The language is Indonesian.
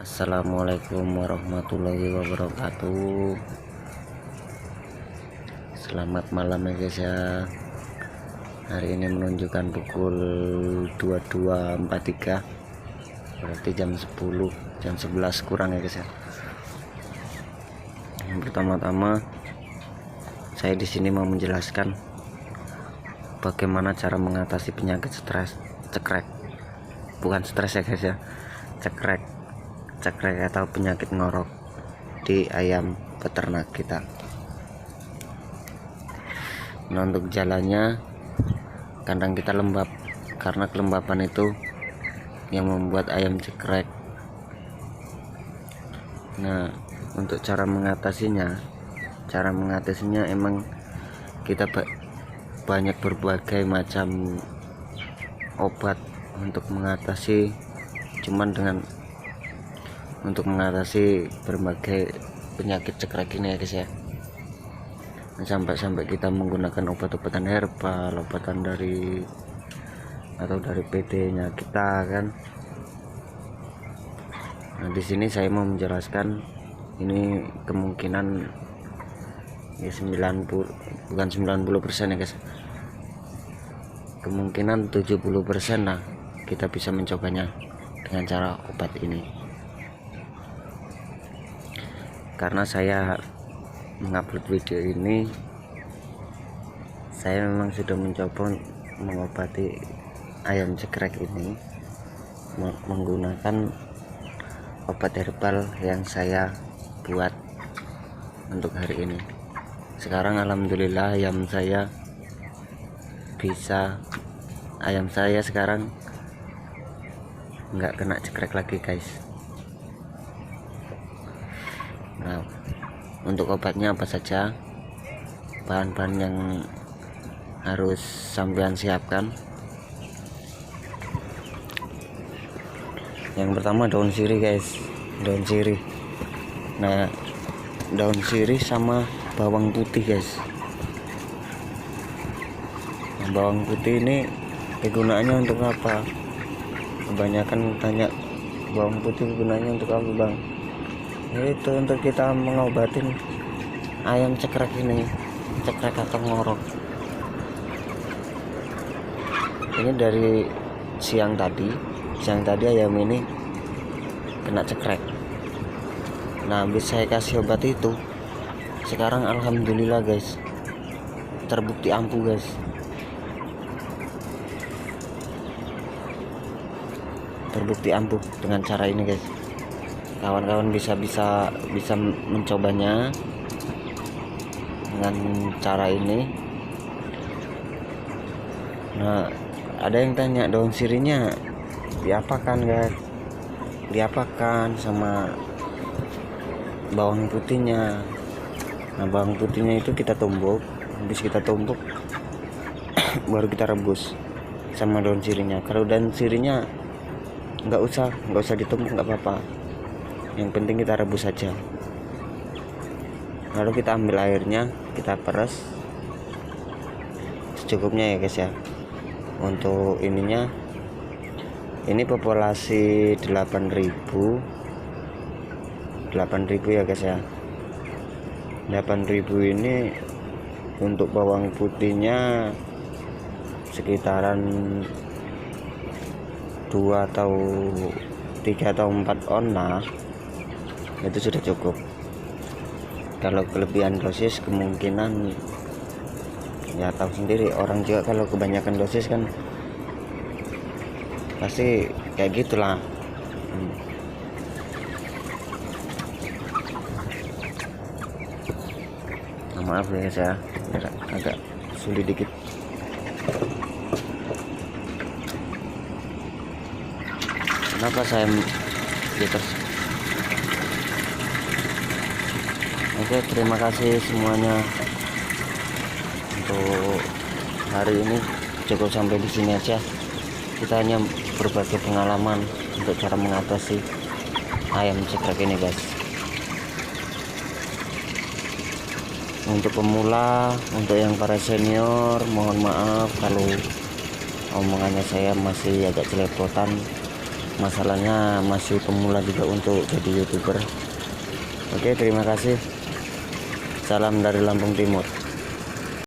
Assalamualaikum warahmatullahi wabarakatuh. Selamat malam ya guys ya. Hari ini menunjukkan pukul 22.43, berarti jam 10, jam 11 kurang ya guys ya. Yang pertama-tama saya di sini mau menjelaskan bagaimana cara mengatasi penyakit stres, cekrek. Bukan stres ya guys ya, cekrek atau penyakit ngorok di ayam peternak kita. Nah, untuk jalannya, kandang kita lembab karena kelembapan itu yang membuat ayam cekrek. Nah, untuk cara mengatasinya emang kita banyak berbagai macam obat untuk mengatasi, untuk mengatasi berbagai penyakit cekrek ini ya guys ya. Sampai kita menggunakan obat-obatan herbal, obatan dari PD nya kita kan. Nah, di sini saya mau menjelaskan ini kemungkinan ya 90, bukan 90% ya guys, kemungkinan 70% lah kita bisa mencobanya dengan cara obat ini. Karena saya mengupload video ini, saya memang sudah mencoba mengobati ayam cekrek ini menggunakan obat herbal yang saya buat untuk hari ini. Sekarang alhamdulillah ayam saya sekarang nggak kena cekrek lagi guys. Nah, untuk obatnya apa saja, bahan-bahan yang harus sampean siapkan. Yang pertama daun sirih guys, daun sirih. Nah, daun sirih sama bawang putih guys. Nah, bawang putih ini kegunaannya untuk apa? Kebanyakan tanya bawang putih gunanya untuk apa bang? Itu untuk kita mengobatin ayam cekrek ini, cekrek atau ngorok. Ini dari siang tadi ayam ini kena cekrek. Nah, habis saya kasih obat itu, sekarang alhamdulillah guys, terbukti ampuh guys. Terbukti ampuh dengan cara ini guys. Kawan-kawan bisa mencobanya dengan cara ini. Nah, ada yang tanya daun sirihnya diapakan guys? Diapakan sama bawang putihnya? Nah, bawang putihnya itu kita tumbuk, habis kita tumbuk baru kita rebus sama daun sirihnya. Kalau daun sirihnya nggak usah ditumbuk, nggak apa-apa, yang penting kita rebus saja. Lalu kita ambil airnya, kita peras secukupnya ya guys ya. Untuk ininya, ini populasi 8.000 ya guys ya. 8.000 ini untuk bawang putihnya sekitaran 2 atau 3 atau 4 on lah, itu sudah cukup. Kalau kelebihan dosis kemungkinan ya tahu sendiri, orang juga kalau kebanyakan dosis kan pasti kayak gitulah. Nah, maaf ya saya agak sulit dikit. Kenapa saya gitu? Oke, terima kasih semuanya. Untuk hari ini cukup sampai di sini aja. Kita hanya berbagi pengalaman untuk cara mengatasi ayam cekrek ini guys. Untuk pemula, untuk yang para senior, mohon maaf kalau omongannya saya masih agak celepotan. masalahnya masih pemula juga untuk jadi YouTuber. Oke, terima kasih. Salam dari Lampung Timur.